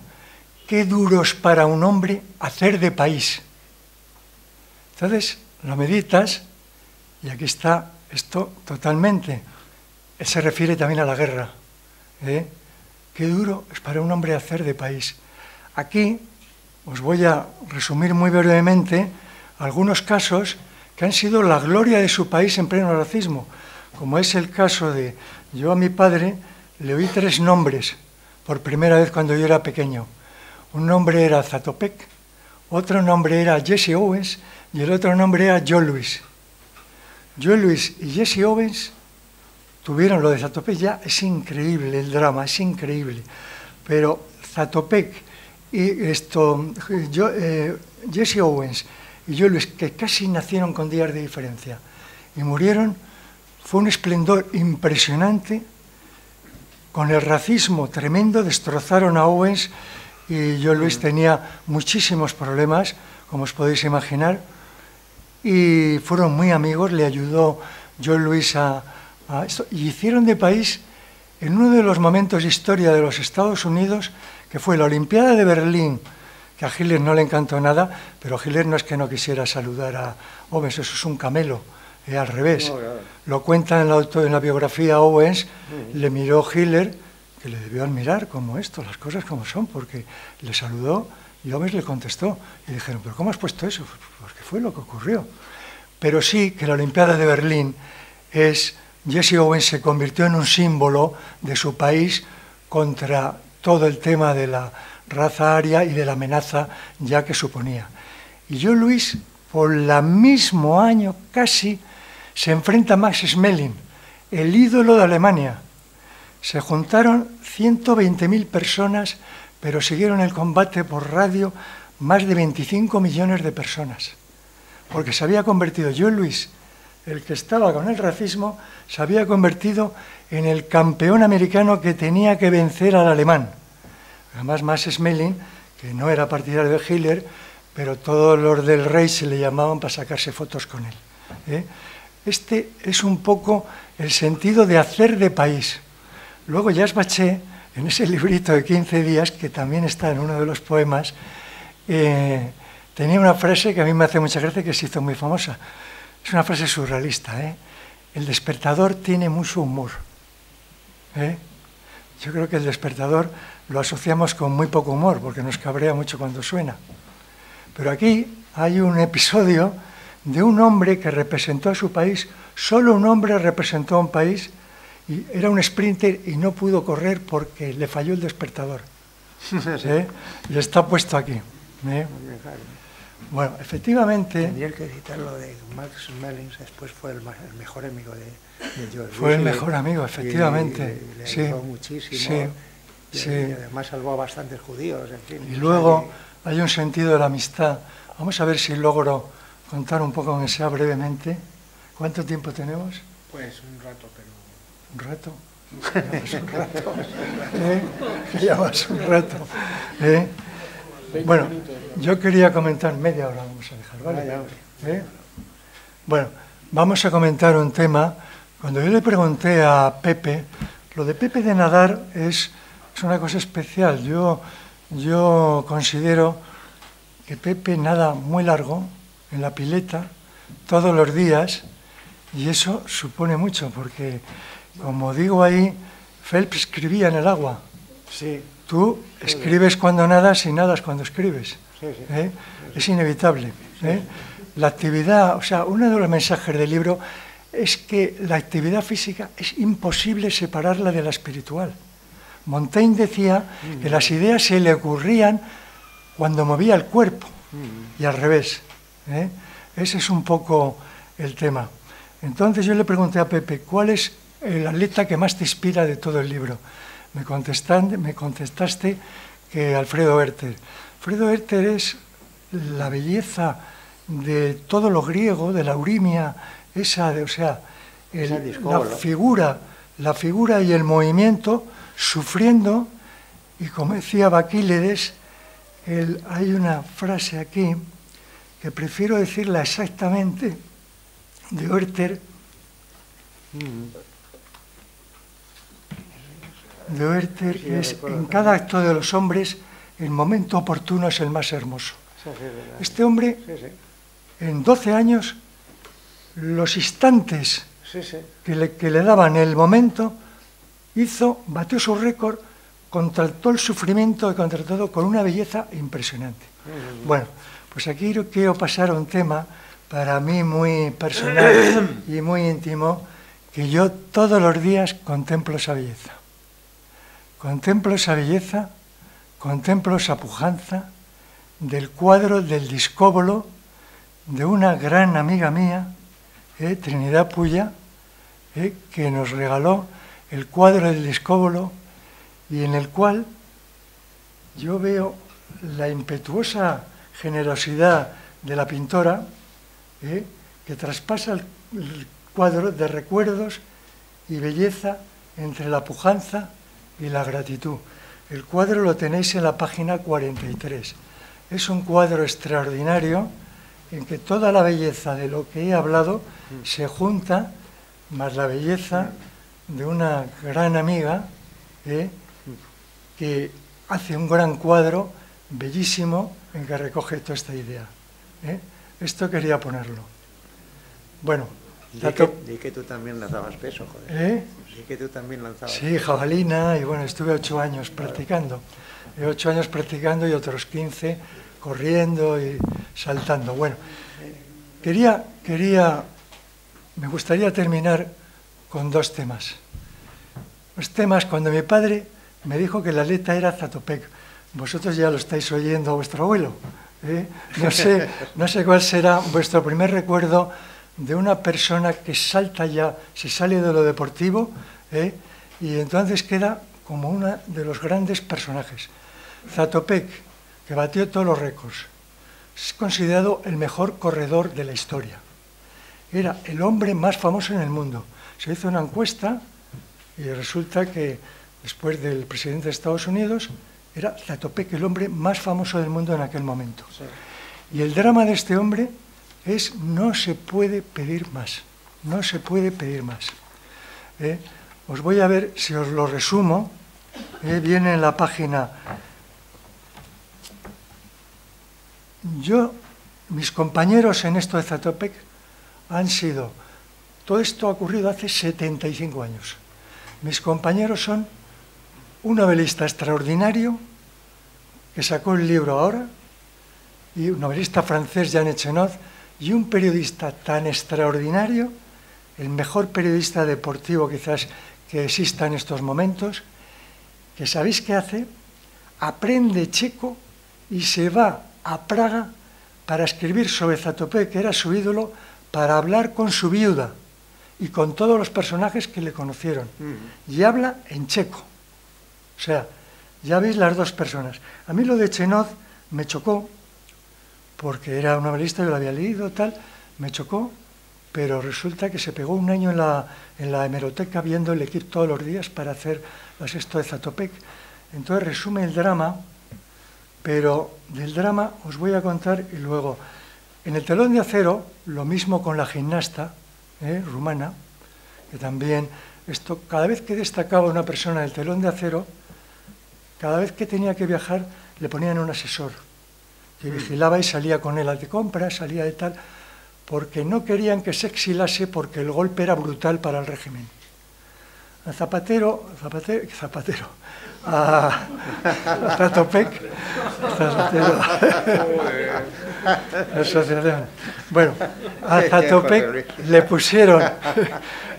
qué duro es para un hombre hacer de país. Entonces, lo meditas, y aquí está esto totalmente. Se refiere también a la guerra. Qué duro es para un hombre hacer de país. Aquí os voy a resumir muy brevemente algunos casos que han sido la gloria de su país en pleno racismo, como es el caso de, yo a mi padre le oí 3 nombres por primera vez cuando yo era pequeño. Un nombre era Zatopek, otro nombre era Jesse Owens y el otro nombre era Joe Louis. Joe Louis y Jesse Owens tuvieron, lo de Zatopek ya es increíble, el drama es increíble, pero Zatopek y Jesse Owens y Joe Louis, que casi nacieron con días de diferencia y murieron, fue un esplendor impresionante. Con el racismo tremendo destrozaron a Owens, y Joe Louis tenía muchísimos problemas, como os podéis imaginar, y fueron muy amigos, le ayudó Joe Louis a esto, y hicieron de país en uno de los momentos de historia de los Estados Unidos, que fue la Olimpiada de Berlín, que a Hitler no le encantó nada, pero Hitler no es que no quisiera saludar a Owens, eso es un camelo, al revés. Oh, yeah. Lo cuenta en la biografía Owens, le miró Hitler, que le debió admirar como esto, las cosas como son, porque le saludó y Owens le contestó. Y dijeron, ¿pero cómo has puesto eso? Porque fue lo que ocurrió. Pero sí que la Olimpiada de Berlín Jesse Owens se convirtió en un símbolo de su país contra todo el tema de la raza aria y de la amenaza ya que suponía. Y yo, Luis, por el mismo año casi, se enfrenta a Max Schmeling, el ídolo de Alemania. Se juntaron 120.000 personas, pero siguieron el combate por radio más de 25 millones de personas. Porque se había convertido, yo, Luis, el que estaba con el racismo, se había convertido en el campeón americano que tenía que vencer al alemán. Además, Max Schmeling, que no era partidario de Hitler, pero todos los del Reich se le llamaban para sacarse fotos con él. Este es un poco el sentido de hacer de país. Luego Jacques Bachet, en ese librito de 15 días, que también está en uno de los poemas, tenía una frase que a mí me hace mucha gracia, que se hizo muy famosa. Es una frase surrealista, ¿eh? El despertador tiene mucho humor. Yo creo que el despertador lo asociamos con muy poco humor, porque nos cabrea mucho cuando suena. Pero aquí hay un episodio de un hombre que representó a su país, solo un hombre representó a un país, y era un sprinter y no pudo correr porque le falló el despertador. Y está puesto aquí. Bueno, efectivamente... Tendría que citar lo de Max Schmeling, después fue el mejor amigo de George Bush. Fue el mejor amigo, efectivamente. Y le sí, ayudó muchísimo. Sí, y además salvó a bastantes judíos, en fin. Y luego hay un sentido de la amistad. Vamos a ver si logro contar un poco, aunque sea brevemente. ¿Cuánto tiempo tenemos? Pues un rato, pero... ¿Un rato? Un rato. Llevas un rato. Bueno, yo quería comentar, media hora vamos a dejar, ¿vale? Bueno, vamos a comentar un tema. Cuando yo le pregunté a Pepe, lo de Pepe de nadar es una cosa especial. Yo considero que Pepe nada muy largo en la pileta todos los días, y eso supone mucho, porque, como digo ahí, Phelps escribía en el agua. Sí. Tú escribes cuando nadas y nadas cuando escribes. Sí, sí. Es inevitable. La actividad, o sea, uno de los mensajes del libro es que la actividad física es imposible separarla de la espiritual. Montaigne decía que las ideas se le ocurrían cuando movía el cuerpo y al revés. Ese es un poco el tema. Entonces yo le pregunté a Pepe, ¿cuál es el atleta que más te inspira de todo el libro? Me contestaste que Alfredo Werther. Alfredo Werther es la belleza de todo lo griego, de la Eurimia, la figura y el movimiento, sufriendo, y como decía Baquílides, hay una frase aquí que prefiero decirla exactamente de Werther. De Werther, que es: en cada acto de los hombres, el momento oportuno es el más hermoso. Este hombre, en 12 años, los instantes que le daban el momento, batió su récord contra todo el sufrimiento y contra todo, con una belleza impresionante. Bueno, pues aquí quiero pasar a un tema para mí muy personal y muy íntimo, que yo todos los días contemplo esa belleza. Contemplo esa belleza, contemplo esa pujanza del cuadro del Discóbolo de una gran amiga mía, Trinidad Puya, que nos regaló el cuadro del Discóbolo, y en el cual yo veo la impetuosa generosidad de la pintora, que traspasa el cuadro de recuerdos y belleza entre la pujanza y la gratitud. El cuadro lo tenéis en la página 43. Es un cuadro extraordinario en que toda la belleza de lo que he hablado se junta, más la belleza de una gran amiga, que hace un gran cuadro bellísimo en que recoge toda esta idea. Esto quería ponerlo. Bueno, di que tú también lanzabas peso, joder. Di que tú también lanzabas peso. Sí, jabalina, y bueno, estuve 8 años practicando. 8 años practicando y otros 15 corriendo y saltando. Bueno, me gustaría terminar con 2 temas. Los temas, cuando mi padre me dijo que el atleta era Zatopek. Vosotros ya lo estáis oyendo a vuestro abuelo, ¿eh? No sé cuál será vuestro primer recuerdo de una persona que salta ya, se sale de lo deportivo, ¿eh? Y entonces queda como uno de los grandes personajes. Zatopek, que batió todos los récords, es considerado el mejor corredor de la historia. Era el hombre más famoso en el mundo. Se hizo una encuesta y resulta que después del presidente de Estados Unidos era Zatopek el hombre más famoso del mundo en aquel momento. Sí. Y el drama de este hombre es no se puede pedir más. No se puede pedir más. Os voy a ver si os lo resumo. Viene en la página. Mis compañeros en esto de Zatopek han sido, todo esto ha ocurrido hace 75 años. Mis compañeros son un novelista extraordinario que sacó el libro ahora, y un novelista francés, Jean Echenot, y un periodista tan extraordinario, el mejor periodista deportivo quizás que exista en estos momentos, que ¿sabéis qué hace? Aprende checo y se va a Praga para escribir sobre Zatopek, que era su ídolo, para hablar con su viuda y con todos los personajes que le conocieron. Y habla en checo. O sea, ya veis las dos personas. A mí lo de Echenot me chocó, porque era un novelista, yo lo había leído, tal, me chocó, pero resulta que se pegó un año en la hemeroteca viendo el equipo todos los días para hacer esto de Zatopek. Entonces resume el drama, pero del drama os voy a contar y luego, en el telón de acero, lo mismo con la gimnasta rumana, que también, esto, cada vez que destacaba una persona en el telón de acero, cada vez que tenía que viajar, le ponían un asesor, que vigilaba y salía con él de compras, salía de tal, porque no querían que se exilase porque el golpe era brutal para el régimen. A Zatopek, bueno, a Zatopek le pusieron,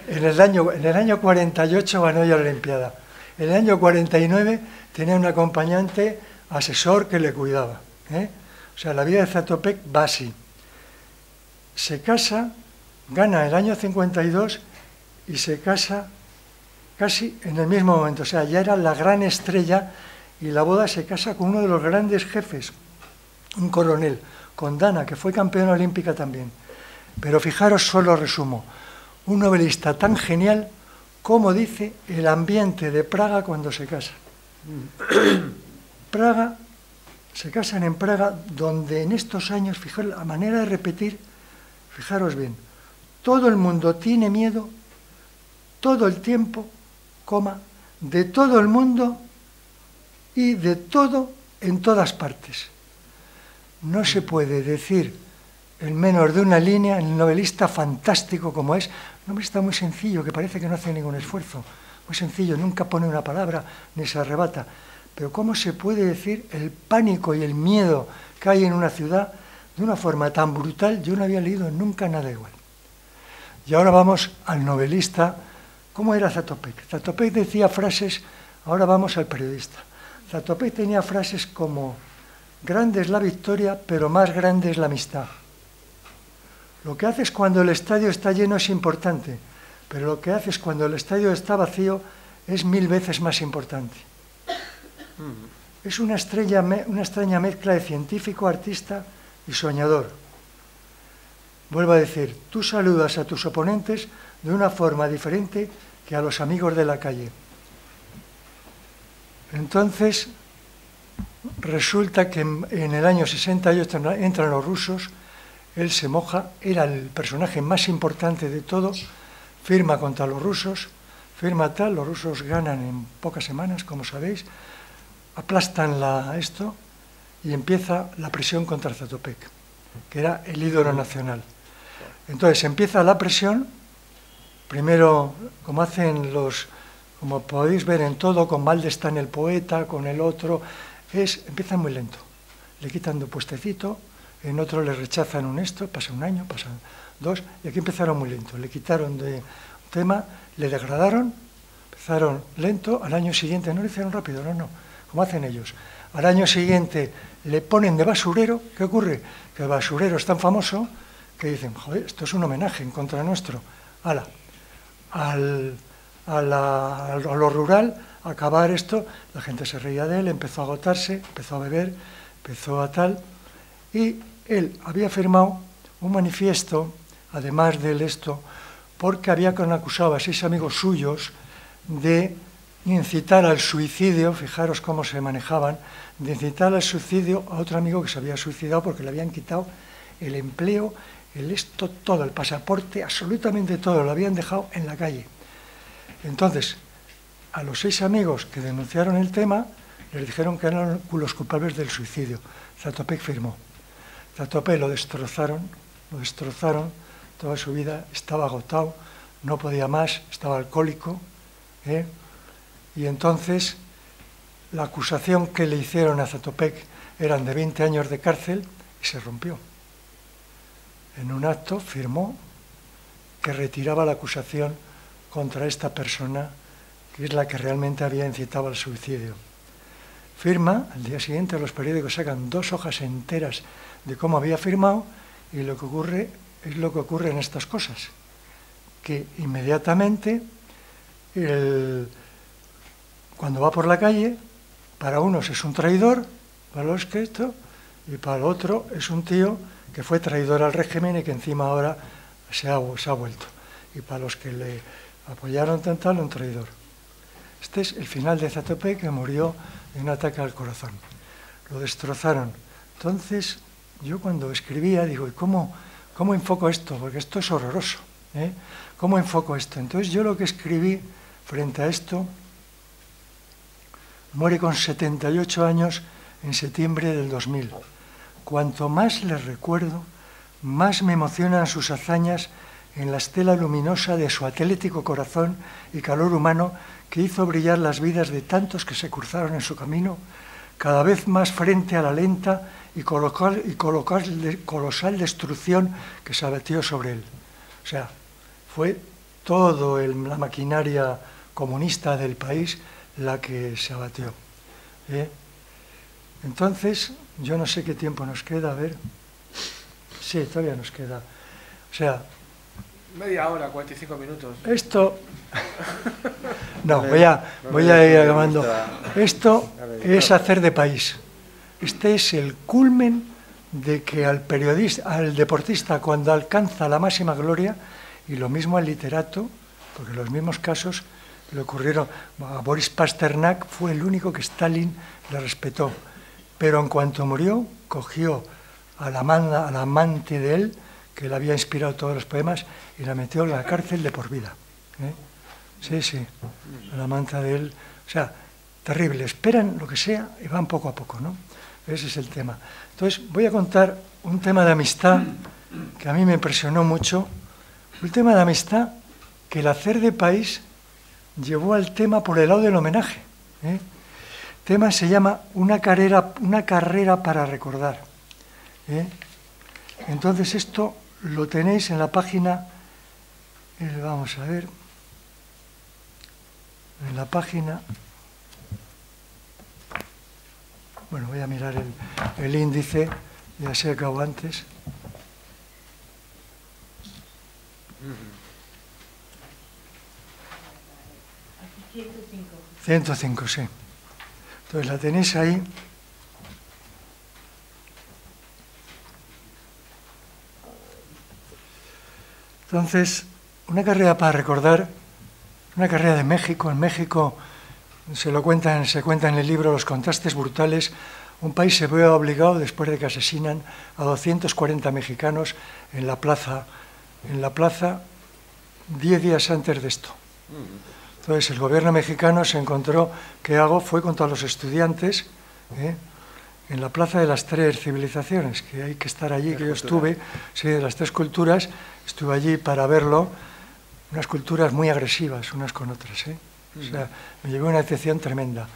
en el año 48 ganó ya la Olimpiada. En el año 49 tenía un acompañante, asesor que le cuidaba. O sea, la vida de Zatopek va así. Se casa, gana el año 52 y se casa casi en el mismo momento. O sea, ya era la gran estrella y la boda se casa con uno de los grandes jefes, un coronel, con Dana, que fue campeona olímpica también. Pero fijaros, solo resumo, un novelista tan genial como dice el ambiente de Praga cuando se casa. Praga, se casan en Praga, donde en estos años, fijaros la manera de repetir, fijaros bien, todo el mundo tiene miedo, todo el tiempo, de todo el mundo y de todo en todas partes. No se puede decir en menos de una línea, el novelista fantástico como es, un novelista muy sencillo, que parece que no hace ningún esfuerzo, muy sencillo, nunca pone una palabra ni se arrebata. Pero ¿cómo se puede decir el pánico y el miedo que hay en una ciudad de una forma tan brutal? Yo no había leído nunca nada igual. Y ahora vamos al novelista. ¿Cómo era Zatopek? Zatopek decía frases, ahora vamos al periodista. Zatopek tenía frases como, grande es la victoria, pero más grande es la amistad. Lo que haces cuando el estadio está lleno es importante, pero lo que haces cuando el estadio está vacío es 1000 veces más importante. Es una extraña mezcla de científico, artista y soñador. Vuelvo a decir, tú saludas a tus oponentes de una forma diferente que a los amigos de la calle. Entonces, resulta que en el año 68 entran los rusos, él se moja, era el personaje más importante de todo, firma contra los rusos, firma tal, los rusos ganan en pocas semanas, como sabéis, aplastan esto y empieza la presión contra Zatopek, que era el ídolo nacional. Entonces empieza la presión, primero, como hacen como podéis ver en todo, con Valdestán el poeta, con el otro, empieza muy lento. Le quitan de un puestecito, en otro le rechazan pasa un año, pasan 2, y aquí empezaron muy lento. Le quitaron de tema, le degradaron, empezaron lento, al año siguiente, no lo hicieron rápido, no, como hacen ellos. Al año siguiente le ponen de basurero. ¿Qué ocurre? Que el basurero es tan famoso que dicen, joder, esto es un homenaje en contra nuestro. ¡Hala! A lo rural, a acabar esto, la gente se reía de él, empezó a agotarse, empezó a beber, empezó a tal, y él había firmado un manifiesto, además de esto, porque había acusado a 6 amigos suyos de incitar al suicidio, fijaros cómo se manejaban, de incitar al suicidio a otro amigo que se había suicidado porque le habían quitado el empleo, todo, el pasaporte, absolutamente todo, lo habían dejado en la calle. Entonces, a los 6 amigos que denunciaron el tema, les dijeron que eran los culpables del suicidio. Zatopek firmó. Zatopek lo destrozaron toda su vida, estaba agotado, no podía más, estaba alcohólico, y entonces la acusación que le hicieron a Zatopek eran de 20 años de cárcel y se rompió. En un acto firmó que retiraba la acusación contra esta persona, que es la que realmente había incitado al suicidio. Firma, al día siguiente los periódicos sacan 2 hojas enteras de cómo había firmado, y lo que ocurre es lo que ocurre en estas cosas, que inmediatamente cuando va por la calle, para unos es un traidor, para los que esto, y para el otro es un tío que fue traidor al régimen y que encima ahora se ha vuelto. Y para los que le apoyaron tal, un traidor. Este es el final de Zatopek, que murió de un ataque al corazón. Lo destrozaron. Entonces, yo cuando escribía, digo, ¿y cómo enfoco esto? Porque esto es horroroso. ¿Cómo enfoco esto? Entonces, yo lo que escribí frente a esto, muere con 78 años en septiembre del 2000. Cuanto más le recuerdo, más me emocionan sus hazañas en la estela luminosa de su atlético corazón y calor humano que hizo brillar las vidas de tantos que se cruzaron en su camino, cada vez más frente a la lenta y colosal destrucción que se abatió sobre él. O sea, fue toda la maquinaria comunista del país la que se abatió. Entonces, yo no sé qué tiempo nos queda, a ver. Sí, todavía nos queda. O sea... Media hora, 45 minutos. Esto... No, voy a ir acabando. Esto es hacer de país. Este es el culmen de que al deportista, cuando alcanza la máxima gloria, y lo mismo al literato, porque los mismos casos le ocurrieron a Boris Pasternak, fue el único que Stalin le respetó. Pero en cuanto murió, cogió a la amante de él, que le había inspirado todos los poemas, y la metió en la cárcel de por vida. Sí, a la amante de él. O sea, terrible. Esperan lo que sea y van poco a poco, ¿no? Ese es el tema. Entonces, voy a contar un tema de amistad que a mí me impresionó mucho. Un tema de amistad que el hacer de país llevó al tema por el lado del homenaje. El tema se llama Una carrera para recordar. Entonces esto lo tenéis en la página, vamos a ver, en la página, bueno, voy a mirar el índice, ya se acabó antes. 105, sí. Entonces la tenéis ahí. Entonces, una carrera para recordar, una carrera de México. En México se cuenta en el libro Los contrastes brutales. Un país se ve obligado, después de que asesinan a 240 mexicanos en la plaza 10 días antes de esto. Entonces el gobierno mexicano se encontró, ¿qué hago? Fue contra los estudiantes, en la plaza de las 3 civilizaciones, que hay que estar allí, que yo estuve, sí, de las 3 culturas, estuve allí para verlo, unas culturas muy agresivas unas con otras, O sea, me llevé una decepción tremenda.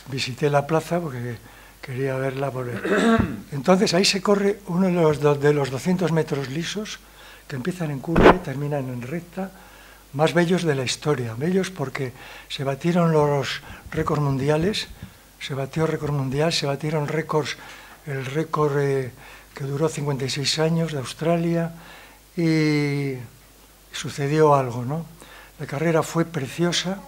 Visité la plaza porque quería verla por ver. Entonces ahí se corre uno de los 200 metros lisos, que empiezan en curva y terminan en recta, más bellos de la historia. Bellos porque se batieron los récords mundiales, se batió récord mundial, se batieron récords, el récord que duró 56 años de Australia, y sucedió algo, ¿no? La carrera fue preciosa,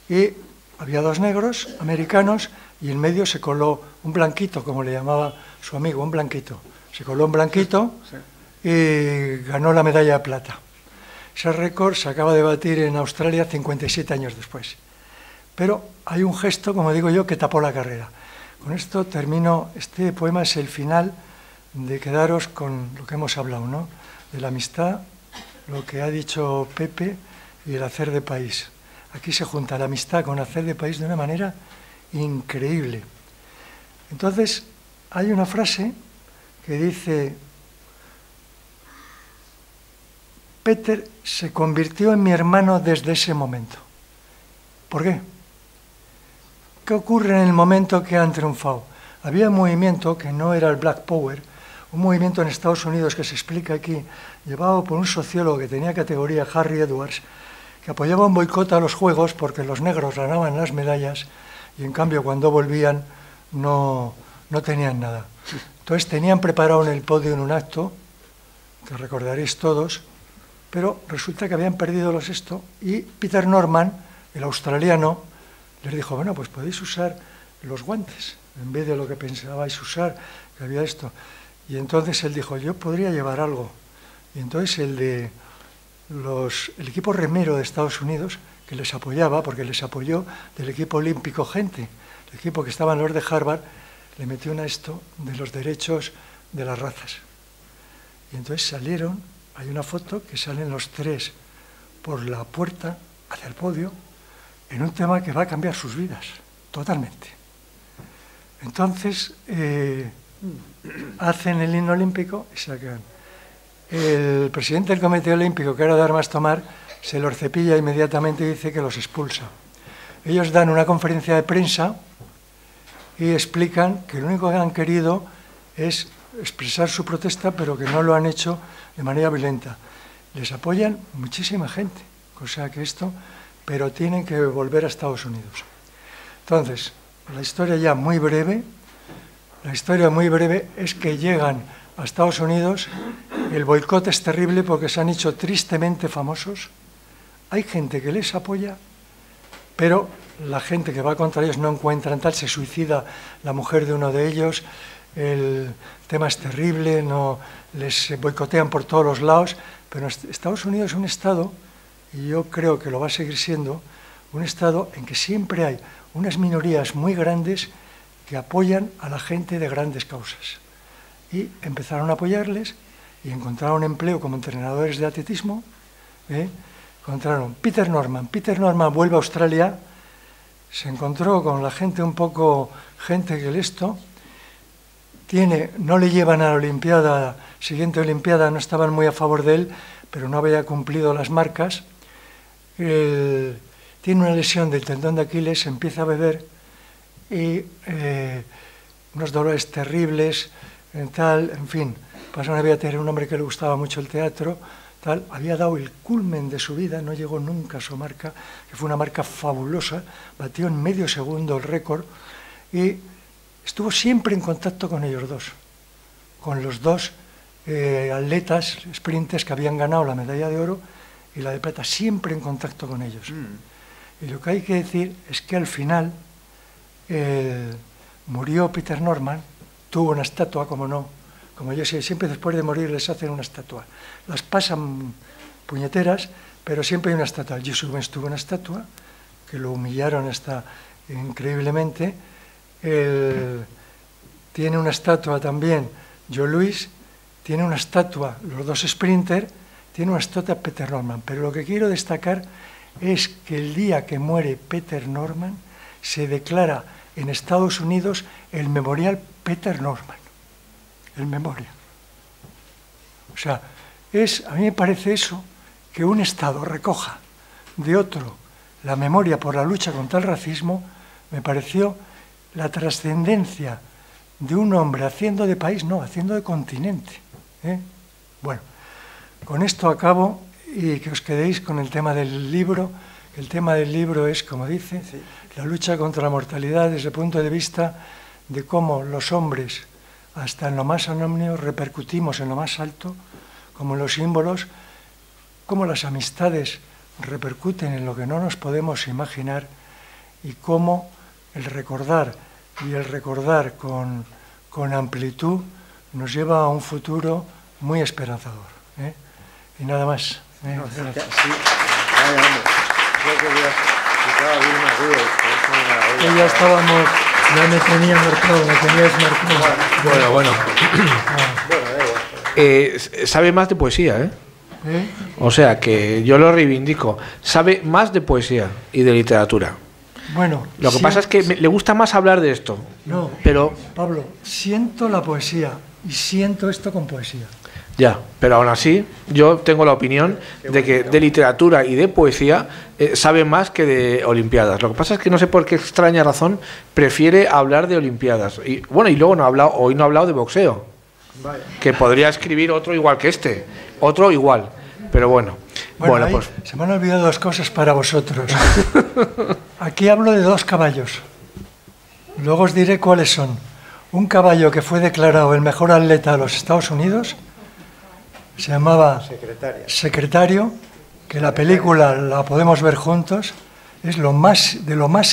y había dos negros americanos y en medio se coló un blanquito, como le llamaba su amigo, un blanquito. Se coló un blanquito y ganó la medalla de plata. Ese récord se acaba de batir en Australia 57 años después. Pero hay un gesto, como digo yo, que tapó la carrera. Con esto termino. Este poema es el final de quedaros con lo que hemos hablado, ¿no? De la amistad, lo que ha dicho Pepe y el hacer de país. Aquí se junta la amistad con hacer de país de una manera increíble. Entonces, hay una frase que dice: Peter se convirtió en mi hermano desde ese momento. ¿Por qué? ¿Qué ocurre en el momento que han triunfado? Había un movimiento que no era el Black Power, un movimiento en Estados Unidos que se explica aquí, llevado por un sociólogo que tenía categoría, Harry Edwards, que apoyaba un boicot a los Juegos porque los negros ganaban las medallas y en cambio cuando volvían no tenían nada. Entonces tenían preparado en el podio en un acto, que recordaréis todos, pero resulta que habían perdido los esto y Peter Norman, el australiano, les dijo: bueno, pues podéis usar los guantes en vez de lo que pensabais usar, que había esto. Y entonces él dijo: yo podría llevar algo. Y entonces el equipo remero de Estados Unidos, que les apoyaba, porque les apoyó del equipo olímpico gente, el equipo que estaban los de Harvard, le metió a esto de los derechos de las razas. Y entonces salieron, hay una foto que salen los tres por la puerta hacia el podio, en un tema que va a cambiar sus vidas, totalmente. Entonces, hacen el himno olímpico y sacan. El presidente del Comité Olímpico, que era de Armas Tomar, se los cepilla inmediatamente y dice que los expulsa. Ellos dan una conferencia de prensa y explican que lo único que han querido es expresar su protesta, pero que no lo han hecho de manera violenta. Les apoyan muchísima gente, cosa que esto, pero tienen que volver a Estados Unidos. Entonces, la historia ya muy breve, la historia muy breve es que llegan a Estados Unidos, el boicot es terrible porque se han hecho tristemente famosos, hay gente que les apoya, pero la gente que va contra ellos no encuentran tal, se suicida la mujer de uno de ellos, el tema es terrible, no, les boicotean por todos los lados, pero Estados Unidos es un estado, y yo creo que lo va a seguir siendo, un estado en que siempre hay unas minorías muy grandes que apoyan a la gente de grandes causas. Y empezaron a apoyarles y encontraron empleo como entrenadores de atletismo. Encontraron Peter Norman. Peter Norman vuelve a Australia, se encontró con la gente un poco, gente que esto, no le llevan a la Olimpiada, siguiente Olimpiada, no estaban muy a favor de él, pero no había cumplido las marcas. Tiene una lesión del tendón de Aquiles, empieza a beber y unos dolores terribles, en fin, pasó una vida a tener un hombre que le gustaba mucho el teatro, había dado el culmen de su vida, no llegó nunca a su marca, que fue una marca fabulosa, batió en medio segundo el récord y estuvo siempre en contacto con ellos dos, con los dos atletas, sprinters que habían ganado la medalla de oro y la de plata, siempre en contacto con ellos. Y lo que hay que decir es que al final murió Peter Norman, tuvo una estatua, como no, como yo sé, siempre después de morir les hacen una estatua. Las pasan puñeteras, pero siempre hay una estatua. Jesús Rubens tuvo una estatua, que lo humillaron hasta increíblemente. Tiene una estatua también Joe Louis, tiene una estatua, los dos sprinters, tiene una estatua Peter Norman. Pero lo que quiero destacar es que el día que muere Peter Norman se declara en Estados Unidos el Memorial Peter Norman. El Memorial. O sea, a mí me parece eso, que un Estado recoja de otro la memoria por la lucha contra el racismo, me pareció la trascendencia de un hombre haciendo de país, no, haciendo de continente. Bueno, con esto acabo y que os quedéis con el tema del libro. El tema del libro es, como dice, la lucha contra la mortalidad desde el punto de vista de cómo los hombres, hasta en lo más anónimo, repercutimos en lo más alto, como en los símbolos, cómo las amistades repercuten en lo que no nos podemos imaginar y cómo el recordar y el recordar con amplitud nos lleva a un futuro muy esperanzador. Y nada más. Ya estábamos, ya me tenía marcado, me tenías marcado. Bueno. Sabe más de poesía, ¿eh? O sea que yo lo reivindico. Sabe más de poesía y de literatura. Bueno, lo que pasa es que le gusta más hablar de esto. No, pero Pablo, siento la poesía y siento esto con poesía. Ya, pero aún así yo tengo la opinión de que de literatura y de poesía sabe más que de Olimpiadas. Lo que pasa es que no sé por qué extraña razón prefiere hablar de Olimpiadas. Y bueno, y luego hoy no ha hablado de boxeo. Que podría escribir otro igual que este, otro igual, pero bueno, pues se me han olvidado 2 cosas para vosotros. Aquí hablo de 2 caballos, luego os diré cuáles son. Un caballo que fue declarado el mejor atleta de los Estados Unidos, se llamaba Secretario, que la película la podemos ver juntos, es lo más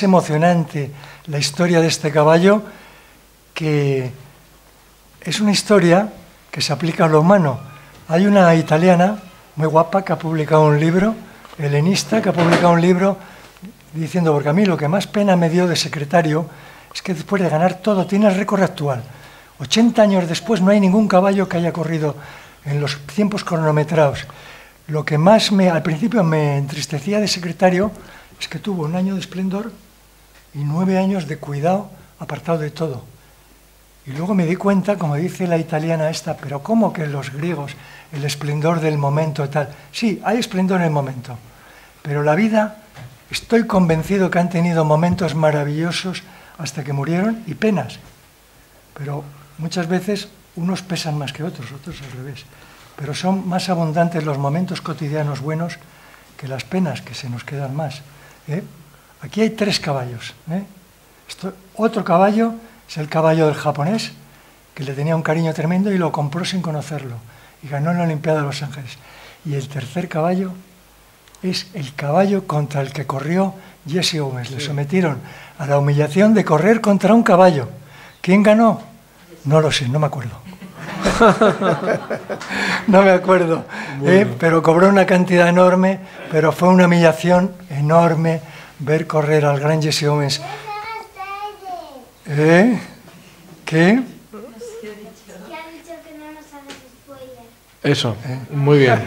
emocionante la historia de este caballo, que es una historia que se aplica a lo humano. Hay una italiana muy guapa que ha publicado un libro, helenista, que ha publicado un libro diciendo, porque a mí lo que más pena me dio de Secretario es que después de ganar todo, tiene el récord actual. 80 años después no hay ningún caballo que haya corrido en los tiempos cronometrados. Lo que más al principio me entristecía de Secretario es que tuvo 1 año de esplendor y 9 años de cuidado apartado de todo. Y luego me di cuenta, como dice la italiana esta, pero ¿cómo que los griegos, el esplendor del momento y tal? Sí, hay esplendor en el momento, pero la vida, estoy convencido que han tenido momentos maravillosos hasta que murieron y penas. Pero muchas veces unos pesan más que otros, otros al revés. Pero son más abundantes los momentos cotidianos buenos que las penas, que se nos quedan más. Aquí hay 3 caballos. Otro caballo es el caballo del japonés, que le tenía un cariño tremendo y lo compró sin conocerlo. Y ganó en la Olimpiada de Los Ángeles. Y el tercer caballo es el caballo contra el que corrió Jesse Owens. Le sometieron a la humillación de correr contra un caballo. ¿Quién ganó? No lo sé, no me acuerdo. No me acuerdo. Pero cobró una cantidad enorme, pero fue una humillación enorme ver correr al gran Jesse Owens. ¿Qué? Eso, muy bien.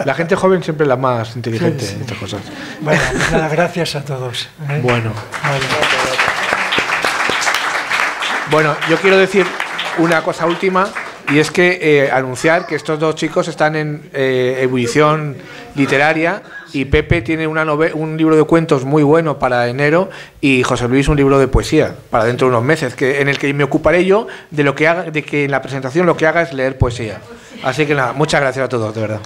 La gente joven siempre es la más inteligente en estas cosas. Bueno, pues nada, gracias a todos. Bueno. Vale. Bueno, yo quiero decir una cosa última, y es que anunciar que estos 2 chicos están en ebullición literaria, y Pepe tiene un libro de cuentos muy bueno para enero, y José Luis un libro de poesía para dentro de unos meses, en el que me ocuparé yo de que en la presentación lo que haga es leer poesía. Así que nada, muchas gracias a todos, de verdad.